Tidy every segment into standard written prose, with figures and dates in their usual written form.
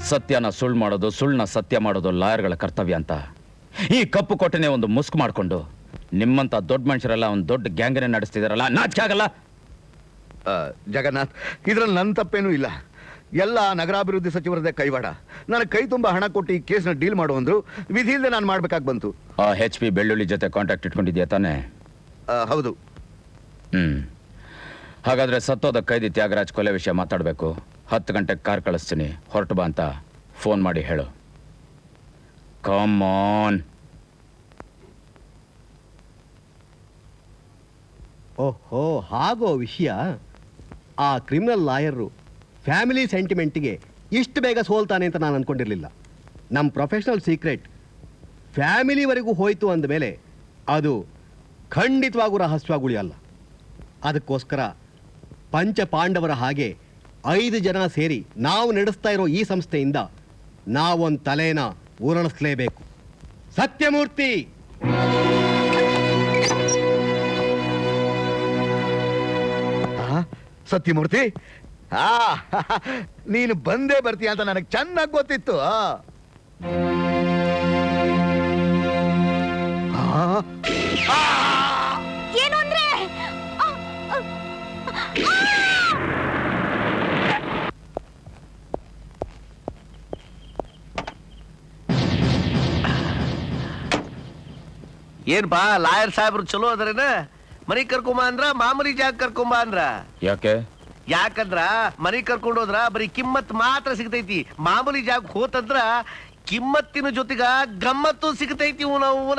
ಸತ್ಯನ ಸುಳ್ಳು ಮಾಡೋದು, ಸುಳ್ಳನ್ನ ಸತ್ಯ ಮಾಡೋದು ಲಾಯರ್ಗಳ ಕರ್ತವ್ಯ ಅಂತ ಈ ಕಪ್ಪು ಕೊಟ್ಟನೆ ಒಂದು ಮುಸ್ಕ್ ಮಾಡಿಕೊಂಡು ನಿಮ್ಮಂತ ದೊಡ್ಡ ಮನುಷ್ಯರೆಲ್ಲ ಒಂದು ದೊಡ್ಡ ಗ್ಯಾಂಗನೇ ನಡೆಸ್ತಿದಾರಲ್ಲ, ನಾಚಿಕೆ ಆಗಲ್ಲ? ಜಗನ್ನಾಥ್, ಇದ್ರಲ್ಲಿ ನನ್ನ ತಪ್ಪೇನೂ ಇಲ್ಲ. ಎಲ್ಲ ನಗರಾಭಿವೃದ್ಧಿ ಸಚಿವರದೇ ಕೈವಾಡ. ನನಗೆ ಕೈ ತುಂಬ ಹಣ ಕೊಟ್ಟು ಈ ಕೇಸ್ನ ಡೀಲ್ ಮಾಡು ಅಂದ್ರು, ವಿಧಿ ಇಲ್ಲದೆ ನಾನು ಮಾಡ್ಬೇಕಾಗಿ ಬಂತು. ಆ HP ಬೆಳ್ಳುಳ್ಳಿ ಜೊತೆ ಕಾಂಟ್ಯಾಕ್ಟ್ ಇಟ್ಕೊಂಡಿದ್ಯಾ ತಾನೇ? ಹೌದು. ಹಾಗಾದ್ರೆ ಸತ್ತೋದ ಕೈದಿ ತ್ಯಾಗರಾಜ್ ಕೊಲೆ ವಿಷಯ ಮಾತಾಡಬೇಕು. 10 ಗಂಟೆಗೆ ಕಾರ್ ಕಳಿಸ್ತೀನಿ, ಹೊರಟು ಬಾ ಅಂತ ಫೋನ್ ಮಾಡಿ ಹೇಳು. Come on. ಓಹೋ, ಹಾಗೋ ವಿಷಯ. ಆ ಕ್ರಿಮಿನಲ್ ಲಾಯರು ಫ್ಯಾಮಿಲಿ ಸೆಂಟಿಮೆಂಟ್ಗೆ ಇಷ್ಟು ಬೇಗ ಸೋಲ್ತಾನೆ ಅಂತ ನಾನು ಅಂದ್ಕೊಂಡಿರಲಿಲ್ಲ. ನಮ್ಮ ಪ್ರೊಫೆಷನಲ್ ಸೀಕ್ರೆಟ್ ಫ್ಯಾಮಿಲಿವರೆಗೂ ಹೋಯ್ತು ಅಂದಮೇಲೆ ಅದು ಖಂಡಿತವಾಗೂ ರಹಸ್ಯವಾಗಿ ಉಳಿಯಲ್ಲ. ಅದಕ್ಕೋಸ್ಕರ ಪಂಚ ಪಾಂಡವರ ಹಾಗೆ 5 ಜನ ಸೇರಿ ನಾವು ನಡೆಸ್ತಾ ಇರೋ ಈ ಸಂಸ್ಥೆಯಿಂದ ನಾವೊಂದು ತಲೆನ ಊರಣಿಸ್ಲೇಬೇಕು. ಸತ್ಯಮೂರ್ತಿ, ಸತ್ಯಮೂರ್ತಿ, ನೀನು ಬಂದೇ ಬರ್ತೀಯ ಅಂತ ನನಗೆ ಚೆನ್ನಾಗಿ ಗೊತ್ತಿತ್ತು. ಏನು ಅಂದ್ರೆ ಏನ್ಪಾ ಲಾಯರ್ ಸಾಹೇಬ್ರು ಚಲೋ ಅದರೇನ? ಮನಿ ಕರ್ಕೊಂಬ ಅಂದ್ರ ಮಾಮೂಲಿ ಜಾಗ ಕರ್ಕೊಂಬ ಅಂದ್ರ? ಯಾಕೆ? ಯಾಕಂದ್ರ ಮನಿ ಕರ್ಕೊಂಡು ಹೋದ್ರ ಬರೀ ಕಿಮ್ಮತ್ ಮಾತ್ರ ಸಿಗ್ತೈತಿ. ಮಾಮೂಲಿ ಜಾಗ ಹೋತಂದ್ರ ಕಿಮ್ಮತ್ತಿನ ಜೊತೆಗ ಗಮ್ಮತ್ತು ಸಿಗ್ತೈತಿ. ನಾವು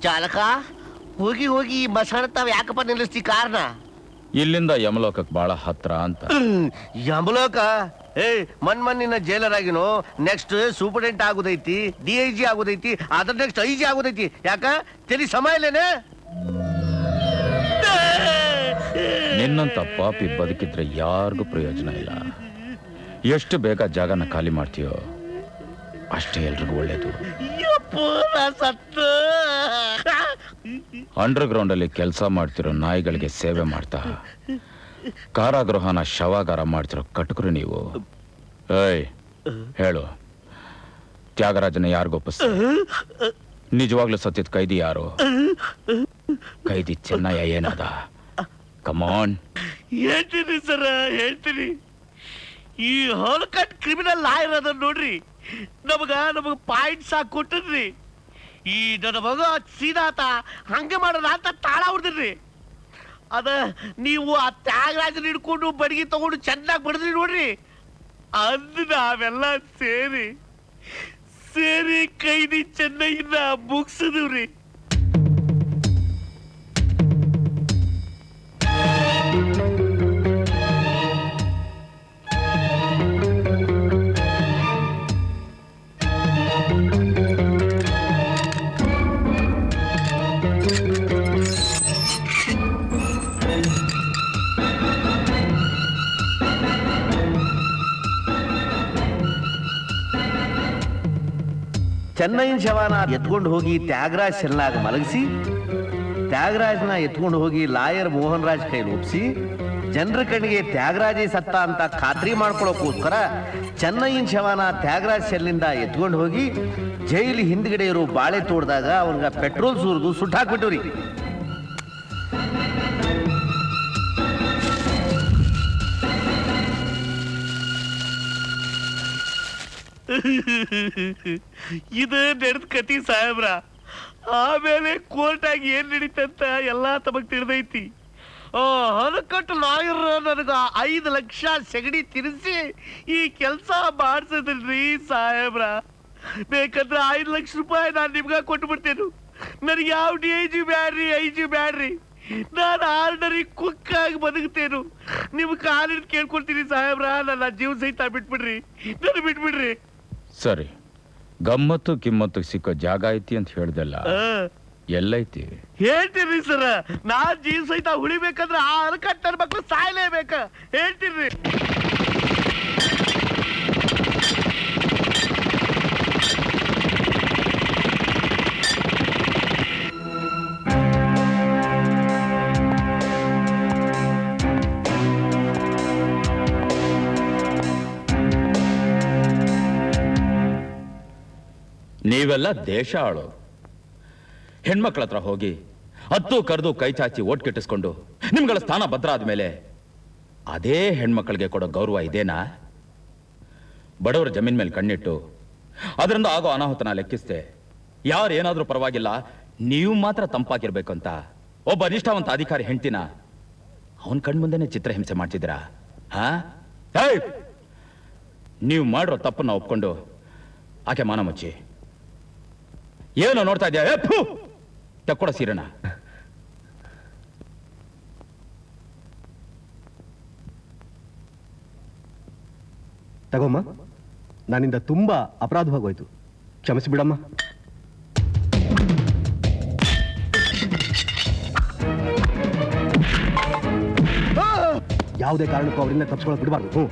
ಚಾಲಕ, ಹೋಗಿ ಹೋಗಿ ಮಸಾಣ ತಾವ್ ಯಾಕಪ್ಪ ನಿಲ್ಲಿಸ್ತಿ ಕಾರ್ನ? ಇಲ್ಲಿಂದ ಯಮಲೋಕಕ್ಕೆ ಬಹಳ ಹತ್ರ ಅಂತ. ಯಮಲೋಕ? ಮನ್ನಿನ ಜೈಲರ್ ಆಗಿನೋ, ನೆಕ್ಸ್ಟ್ ಸೂಪರ್ಡೆಂಟ್ ಆಗೋದೈತಿ, DIG ಆಗೋದೈತಿ, ಅದ್ರ ನೆಕ್ಸ್ಟ್ IG ಆಗೋದೈತಿ. ಯಾಕ ತೆಲಿ ಸಮಯ ಇಲ್ಲೇನೆ? ನಿನ್ನಂತ ಪಾಪಿ ಬದುಕಿದ್ರೆ ಯಾರಿಗೂ ಪ್ರಯೋಜನ ಇಲ್ಲ. ಎಷ್ಟು ಬೇಗ ಜಾಗನ ಖಾಲಿ ಮಾಡ್ತೀಯೋ ಅಷ್ಟೇ ಎಲ್ರಿಗೂ ಒಳ್ಳೇದು. ಅಂಡರ್ ಗ್ರೌಂಡ್ ಅಲ್ಲಿ ಕೆಲಸ ಮಾಡ್ತಿರೋ ನಾಯಿಗಳಿಗೆ ಸೇವೆ ಮಾಡ್ತಾ ಕಾರಾಗೃಹನ ಶವಾಗಾರ ಮಾಡ್ತಿರೋ ಕಟಕರು ನೀವು. ಏಯ್, ಹೇಳು, ತ್ಯಾಗರಾಜನ ಯಾರಿಗೊಪ್ಪಿಸ್? ನಿಜವಾಗ್ಲೂ ಸತ್ಯದ ಕೈದಿ ಯಾರು? ಕೈದಿ ಚೆನ್ನಯ್ಯ ಏನಾದ? ಕಮಾನ್. ಹೇಳ್ತೀನಿ ಸರ, ಹೇಳ್ತೀನಿ. ಈ ಹೊಲಕಟ್ ಕ್ರಿಮಿನಲ್ ಲಾಯರ್ ಅದ ನೋಡ್ರಿ, ನಮಗ ಪಾಯಿಂಟ್ಸ್ ಹಾಕಿ ಕೊಟ್ಟಿದ್ರಿ. ಈ ನನ್ನ ಮಗ ಸೀದಾತ ಹಂಗೆ ಮಾಡೋಣ ಅಂತ ತಾಳ ಹೊಡೆದ್ರಿ. ಅದ ನೀವು ಆ ತ್ಯಾಗರಾಜನ ಹಿಡ್ಕೊಂಡು ಬಡಗಿ ತಗೊಂಡು ಚೆನ್ನಾಗಿ ಬಡದ್ರಿ ನೋಡ್ರಿ. ಅಂದ್ ನಾವೆಲ್ಲ ಸೇರಿ ಕೈದಿ ಚೆನ್ನೈನ ಮುಗಿಸಿದ್ರಿ. ಚೆನ್ನೈನ ಶವನ ಎತ್ಕೊಂಡು ಹೋಗಿ ತ್ಯಾಗರಾಜ್ ಸೆಲ್ಲಾಗ ಮಲಗಿಸಿ, ತ್ಯಾಗರಾಜ್ನ ಎತ್ಕೊಂಡು ಹೋಗಿ ಲಾಯರ್ ಮೋಹನ್ ರಾಜ್ ಕೈಲಿ ಒಪ್ಪಿಸಿ, ಜನರ ಕಣ್ಣಿಗೆ ತ್ಯಾಗರಾಜೇ ಸತ್ತ ಅಂತ ಖಾತ್ರಿ ಮಾಡ್ಕೊಳ್ಳೋಕೋಸ್ಕರ ಚೆನ್ನೈನ ಶವನ ತ್ಯಾಗರಾಜ್ ಸೆಲ್ನಿಂದ ಎತ್ಕೊಂಡು ಹೋಗಿ ಜೈಲಿ ಹಿಂದ್ಗಡೆ ಇರೋ ಬಾಳೆ ತೋಡ್ದಾಗ ಅವನ್ಗ ಪೆಟ್ರೋಲ್ ಸುರಿದು ಸುಟ್ಟಾಕ್ಬಿಟ್ಟವ್ರಿ. ಇದು ನಡೆದ ಕತಿ ಸಾಹೇಬ್ರ. ಆಮೇಲೆ ಕೋರ್ಟಾಗಿ ಏನ್ ನಡೀತಂತ ಎಲ್ಲಾ ತಮಗ್ ತಿಳಿದೈತಿ. ಹನಕಟ್ಟು ಲಾಯರ್ ನನಗ 5 ಲಕ್ಷ ಸೆಗಡಿ ತಿನ್ನಿಸಿ ಈ ಕೆಲಸ ಮಾಡ್ಸದ್ರಿ ಸಾಹೇಬ್ರ. ಬೇಕಂದ್ರೆ 5 ಲಕ್ಷ ರೂಪಾಯಿ ನಾನು ನಿಮ್ಗ ಕೊಟ್ಬಿಡ್ತೇನೆ. ನನಗೆ ಯಾವ DIG ಬ್ಯಾಡ್ರಿ, IG ಬ್ಯಾಡ್ರಿ. ನಾನು ಆರ್ಡರಿ ಕುಕ್ ಆಗಿ ಬದುಕ್ತೇನು. ನಿಮ್ ಕಾಲಿಡ್ ಕೇಳ್ಕೊಳ್ತೀನಿ ಸಾಹೇಬ್ರ, ನನ್ನ ಜೀವ ಸಹಿತ ಬಿಟ್ಬಿಡ್ರಿ, ನಾನು ಬಿಟ್ಬಿಡ್ರಿ. ಸರಿ, ಗಮ್ಮತ್ತು ಕಿಮ್ಮತ್ತು ಸಿಕ್ಕೋ ಜಾಗ ಐತಿ ಅಂತ ಹೇಳ್ದಲ್ಲ, ಎಲ್ಲೈತಿ? ಹೇಳ್ತೀರಿ ಸರ. ನಾನ್ ಜೀವ ಸಹಿತ ಉಳಿಬೇಕಂದ್ರೆ ಆ ಅರಕಟ್ಟರ ಮಕ್ಳು ಸಾಯ್ಲೇಬೇಕ. ಹೇಳ್ತೀರಿ. ನೀವೆಲ್ಲ ದೇಶ ಆಳು. ಹೆಣ್ಮಕ್ಳ ಹತ್ರ ಹೋಗಿ ಹತ್ತು ಕರೆದು ಕೈ ಚಾಚಿ ಓಟ್ ಕೆಟ್ಟಿಸ್ಕೊಂಡು ನಿಮ್ಗಳ ಸ್ಥಾನ ಭದ್ರ ಆದ್ಮೇಲೆ ಅದೇ ಹೆಣ್ಮಕ್ಳಿಗೆ ಕೊಡೋ ಗೌರವ ಇದೇನಾ? ಬಡವರ ಜಮೀನ್ ಮೇಲೆ ಕಣ್ಣಿಟ್ಟು ಅದರಿಂದ ಆಗೋ ಅನಾಹುತನ ಲೆಕ್ಕಿಸ್ದೆ ಯಾರೇನಾದ್ರೂ ಪರವಾಗಿಲ್ಲ, ನೀವು ಮಾತ್ರ ತಂಪಾಗಿರ್ಬೇಕು ಅಂತ ಒಬ್ಬ ನಿಷ್ಠಾವಂತ ಅಧಿಕಾರಿ ಹೆಂಡ್ತಿನ ಅವನ್ ಕಣ್ಮುಂದೆನೆ ಚಿತ್ರಹಿಂಸೆ ಮಾಡ್ತಿದ್ದೀರಾ? ಹಾ, ನೀವು ಮಾಡಿರೋ ತಪ್ಪನ್ನ ಒಪ್ಕೊಂಡು ಆಕೆ ಮಾನ ಮುಚ್ಚಿ ಏನೋ ನೋಡ್ತಾ ಇದೆಯಾ? ತಕ್ಕೊಡ ಸೀರೆನ. ತಗೋಮ್ಮ, ನನ್ನಿಂದ ತುಂಬಾ ಅಪರಾಧವಾಗೋಯ್ತು, ಕ್ಷಮಿಸಿಬಿಡಮ್ಮ. ಯಾವುದೇ ಕಾರಣಕ್ಕೂ ಅವರಿಂದ ತಪ್ಪಿಸ್ಕೊಳ್ಳೋಕೆ ಬಿಡಬಾರ್ದು.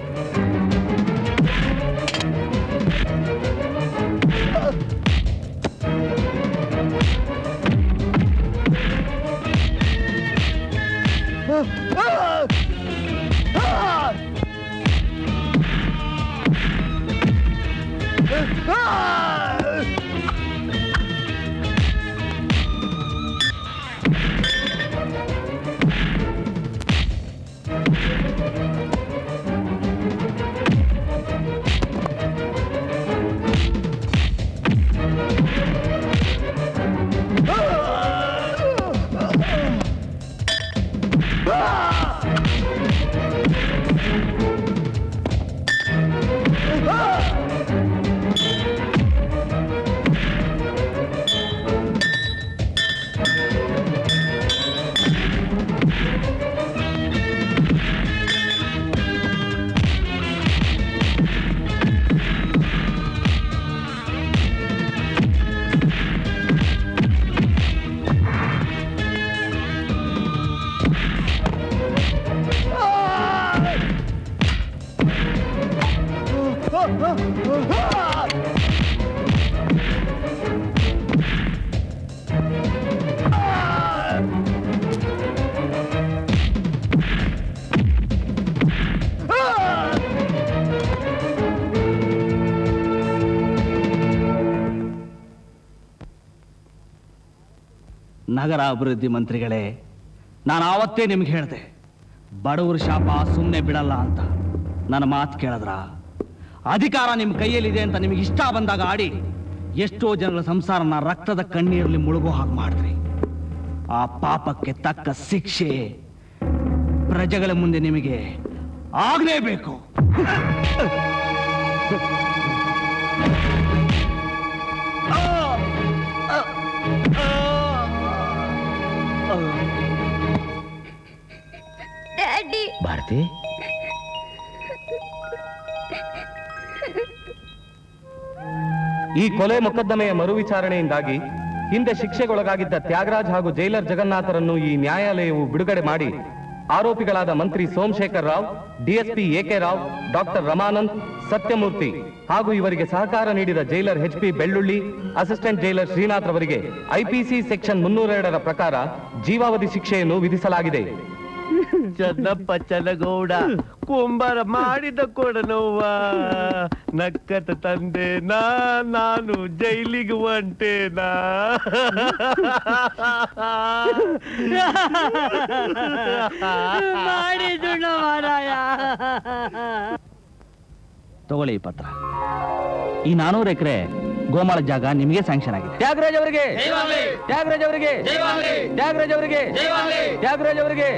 ನಗರ ಅಭಿವೃದ್ಧಿ ಮಂತ್ರಿಗಳೇ, ನಾನು ಆವತ್ತೇ ನಿಮ್ಗೆ ಹೇಳಿದೆ ಬಡವರ ಶಾಪ ಸುಮ್ಮನೆ ಬಿಡಲ್ಲ ಅಂತ. ನನ್ನ ಮಾತು ಕೇಳಿದ್ರ? ಅಧಿಕಾರ ನಿಮ್ಮ ಕೈಯಲ್ಲಿದೆ ಅಂತ ನಿಮಗೆ ಇಷ್ಟ ಬಂದಾಗ ಆಡಿ ಎಷ್ಟೋ ಜನರ ಸಂಸಾರನ ರಕ್ತದ ಕಣ್ಣೀರಲ್ಲಿ ಮುಳುಗೋ ಹಾಗೆ ಮಾಡಿದ್ರಿ. ಆ ಪಾಪಕ್ಕೆ ತಕ್ಕ ಶಿಕ್ಷೆ ಪ್ರಜೆಗಳ ಮುಂದೆ ನಿಮಗೆ ಆಗಲೇಬೇಕು. ಭಾರತಿ, ಈ ಕೊಲೆ ಮೊಕದ್ದಮೆಯ ಮರು ವಿಚಾರಣೆಯಿಂದಾಗಿ ಹಿಂದೆ ಶಿಕ್ಷೆಗೊಳಗಾಗಿದ್ದ ತ್ಯಾಗರಾಜ್ ಹಾಗೂ ಜೈಲರ್ ಜಗನ್ನಾಥರನ್ನು ಈ ನ್ಯಾಯಾಲಯವು ಬಿಡುಗಡೆ ಮಾಡಿ ಆರೋಪಿಗಳಾದ ಮಂತ್ರಿ Somashekar Rao, DSP AK Rao, doctor Ramanand, Satyamurthy ಹಾಗೂ ಇವರಿಗೆ ಸಹಕಾರ ನೀಡಿದ jailer HP. Bellulli, assistant jailer Srinath ರವರಿಗೆ ಐಪಿಸಿ ಸೆಕ್ಷನ್ 302 ಪ್ರಕಾರ ಜೀವಾವಧಿ ಶಿಕ್ಷೆಯನ್ನು ವಿಧಿಸಲಾಗಿದೆ. ಚನ್ನಪ್ಪ ಚನ್ನಗೌಡ ಕುಂಬಾರ ಮಾಡಿದ ಕೊಡನವ್ವ ನಕ್ಕತ ತಂದೆ ನಾನು ಜೈಲಿಗೆ ಹೊಂಟೇನಾ? ತಗೊಳ್ಳಿ ಈ ಪತ್ರ. ಈ 400 ಎಕರೆ ಗೋಮಾಳ ಜಾಗ ನಿಮಗೆ ಸ್ಯಾಂಕ್ಷನ್ ಆಗಿದೆ. ತ್ಯಾಗರಾಜ್ ಅವರಿಗೆ, ತ್ಯಾಗರಾಜ್ ಅವರಿಗೆ, ತ್ಯಾಗರಾಜ್ ಅವರಿಗೆ, ತ್ಯಾಗರಾಜ್ ಅವರಿಗೆ.